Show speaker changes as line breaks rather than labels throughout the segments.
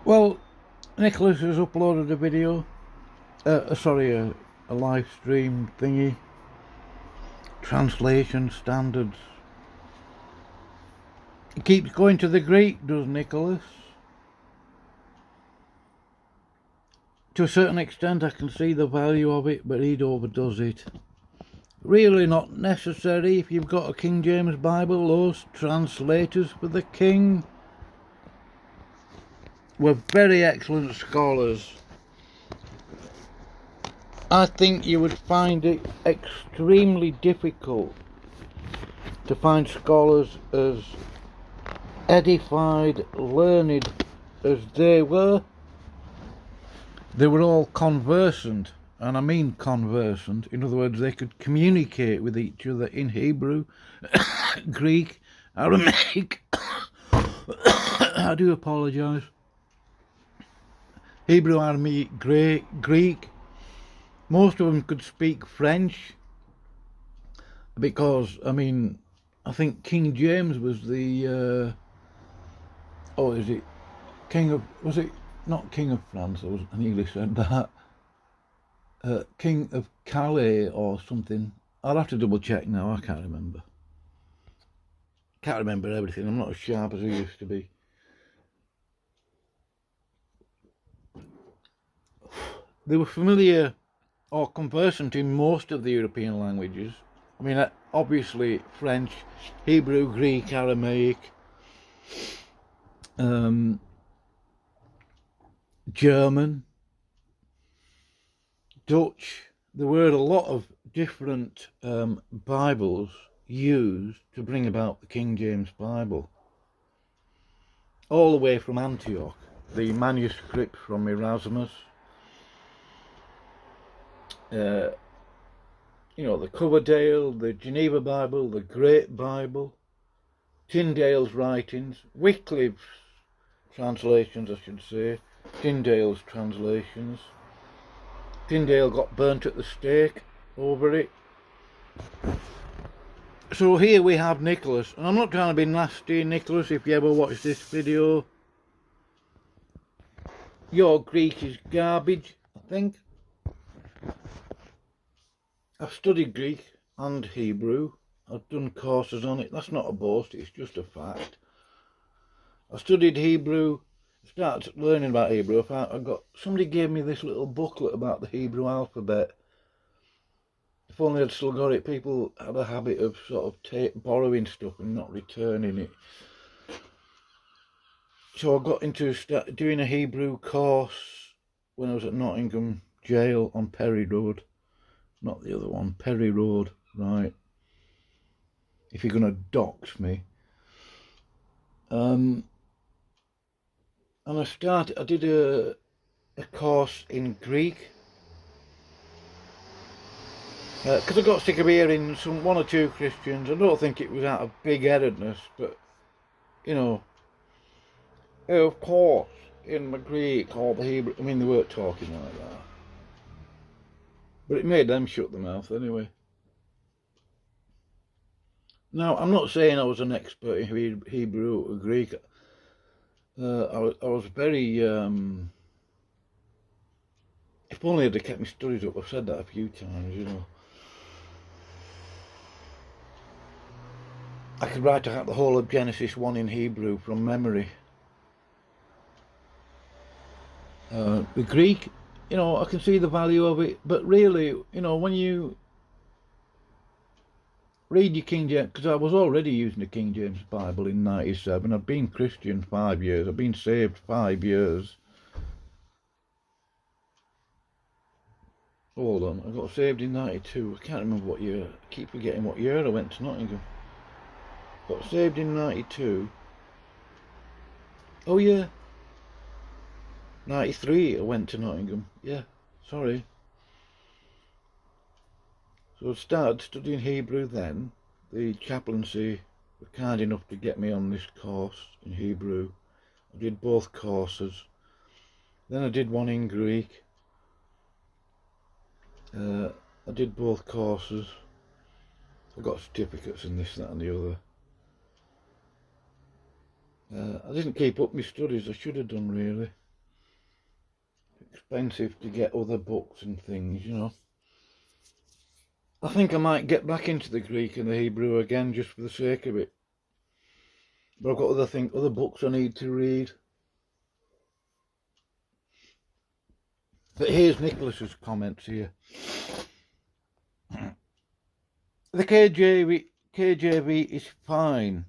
Well, Nicholas has uploaded a video, a live stream thingy, translation standards. He keeps going to the Greek, does Nicholas? To a certain extent I can see the value of it, but he overdoes it. Really not necessary if you've got a King James Bible. Those translators for the King were very excellent scholars. I think you would find it extremely difficult to find scholars as edified, learned as they were. They were all conversant, and I mean conversant. In other words, they could communicate with each other in Hebrew, Greek, Aramaic. I do apologise. Hebrew, Aramaic, Greek. Most of them could speak French, because, I mean, I think King James was the, was it not King of France, I nearly said that, King of Calais or something. I'll have to double check now, I can't remember. Can't remember everything, I'm not as sharp as I used to be. They were familiar or conversant in most of the European languages. I mean, obviously French, Hebrew, Greek, Aramaic, German, Dutch. There were a lot of different Bibles used to bring about the King James Bible. All the way from Antioch, the manuscript from Erasmus, the Coverdale, the Geneva Bible, the Great Bible, Tyndale's writings, Wycliffe's translations, I should say, Tyndale's translations. Tyndale got burnt at the stake over it. So here we have Nicholas, and I'm not trying to be nasty, Nicholas, if you ever watch this video. Your Greek is garbage, I think. I've studied Greek and Hebrew. I've done courses on it. That's not a boast, it's just a fact. I studied Hebrew, started learning about Hebrew. Somebody gave me this little booklet about the Hebrew alphabet. If only I'd still got it. People had a habit of sort of borrowing stuff and not returning it. So I got into doing a Hebrew course when I was at Nottingham Jail on Perry Road. Not the other one, Perry Road, right. If you're going to dox me. And I did a course in Greek. Because I got sick of hearing one or two Christians. I don't think it was out of big-headedness, but, of course, in the Greek or the Hebrew, I mean, they weren't talking like that. But it made them shut their mouth anyway. Now, I'm not saying I was an expert in Hebrew or Greek. I was very, if only I'd have kept my studies up. I've said that a few times, I could write out the whole of Genesis 1 in Hebrew from memory. The Greek, I can see the value of it, but really, when you read your King James, because I was already using the King James Bible in 97, I've been Christian 5 years, I've been saved 5 years. Hold on, I got saved in 92, I can't remember what year, I keep forgetting what year I went to Nottingham. Got saved in 92. Oh yeah. 93 I went to Nottingham, yeah, sorry. So I started studying Hebrew then. The chaplaincy were kind enough to get me on this course in Hebrew. I did both courses. Then I did one in Greek. I did both courses. I got certificates in this, that and the other. I didn't keep up my studies, I should have done really. expensive to get other books and things, you know. I think I might get back into the Greek and the Hebrew again just for the sake of it. But I've got other books I need to read. But here's Nicholas's comments here. The KJV is fine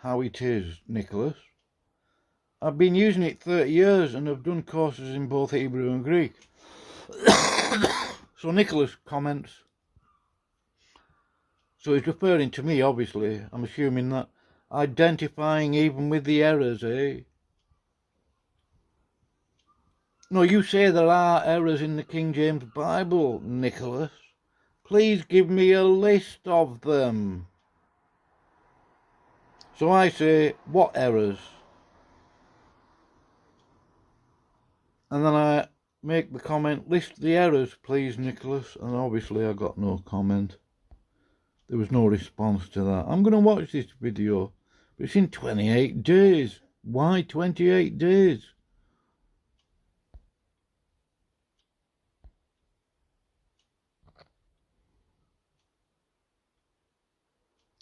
how it is, Nicholas. I've been using it 30 years and have done courses in both Hebrew and Greek. So Nicholas comments. So he's referring to me, obviously. I'm assuming that identifying even with the errors, eh? No, you say there are errors in the King James Bible, Nicholas. Please give me a list of them. So I say, what errors? And then I make the comment, list the errors, please, Nicholas. And obviously I got no comment. There was no response to that. I'm going to watch this video, but it's in 28 days. Why 28 days?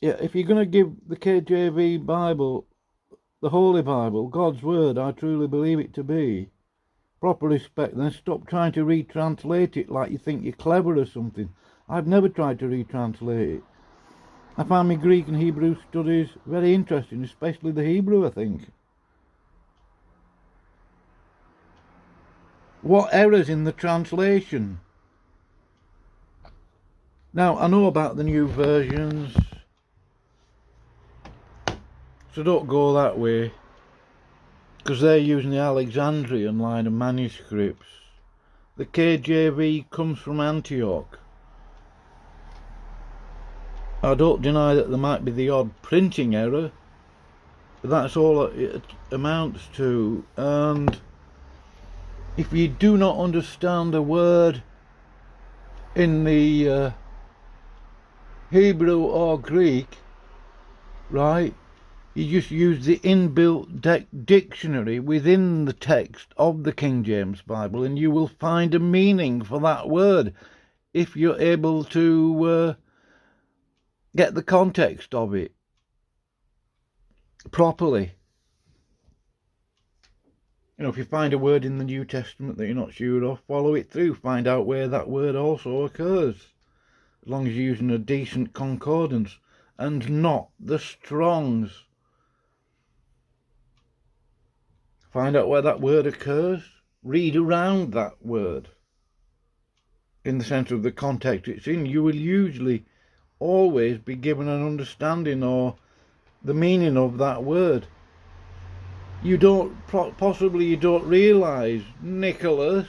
Yeah, if you're going to give the KJV Bible, the Holy Bible, God's Word, I truly believe it to be, proper respect, then stop trying to retranslate it like you think you're clever or something. I've never tried to retranslate it. I find my Greek and Hebrew studies very interesting, especially the Hebrew, I think. What errors in the translation? Now, I know about the new versions, so don't go that way, because they're using the Alexandrian line of manuscripts. The KJV comes from Antioch. I don't deny that there might be the odd printing error, but that's all it amounts to. And if you do not understand a word in the Hebrew or Greek, right, you just use the inbuilt dictionary within the text of the King James Bible and you will find a meaning for that word if you're able to get the context of it properly. You know, if you find a word in the New Testament that you're not sure of, follow it through, find out where that word also occurs, as long as you're using a decent concordance and not the Strong's. Find out where that word occurs, read around that word in the sense of the context it's in. You will usually always be given an understanding or the meaning of that word. You don't, possibly you don't realise, Nicholas,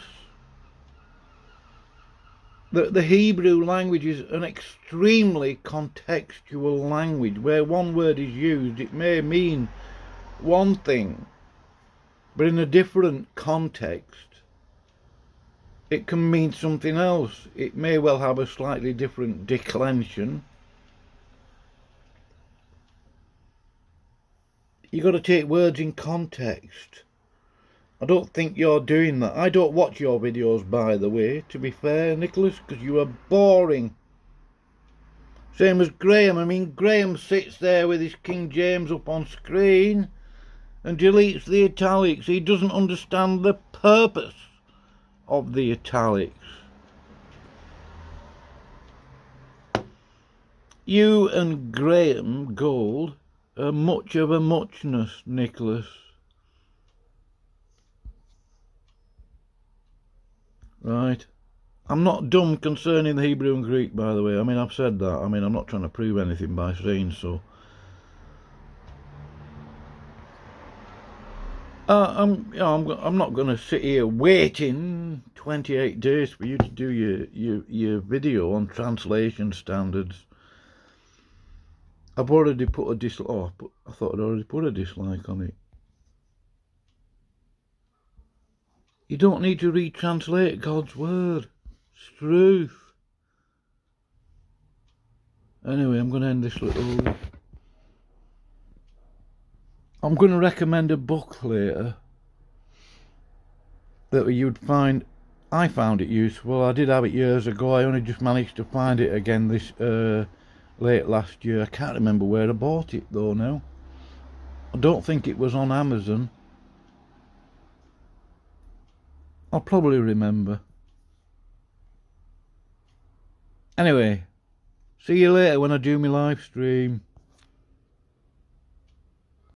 that the Hebrew language is an extremely contextual language. Where one word is used, it may mean one thing, but in a different context it can mean something else. It may well have a slightly different declension. You've got to take words in context. I don't think you're doing that. I don't watch your videos, by the way, to be fair, Nicholas, because you are boring. Same as Graham. I mean, Graham sits there with his King James up on screen and deletes the italics. He doesn't understand the purpose of the italics. You and Graham Gold are much of a muchness, Nicholas. Right. I'm not dumb concerning the Hebrew and Greek, by the way. I mean, I've said that. I mean, I'm not trying to prove anything by saying so. I'm not going to sit here waiting 28 days for you to do your video on translation standards. I've already put a dislike. Oh, I thought I'd already put a dislike on it. You don't need to retranslate God's word. It's truth. Anyway, I'm going to end this little... I'm going to recommend a book later that you'd find I found it useful. I did have it years ago. I only just managed to find it again this late last year. I can't remember where I bought it though now. I don't think it was on Amazon. I'll probably remember. Anyway, see you later when I do my live stream.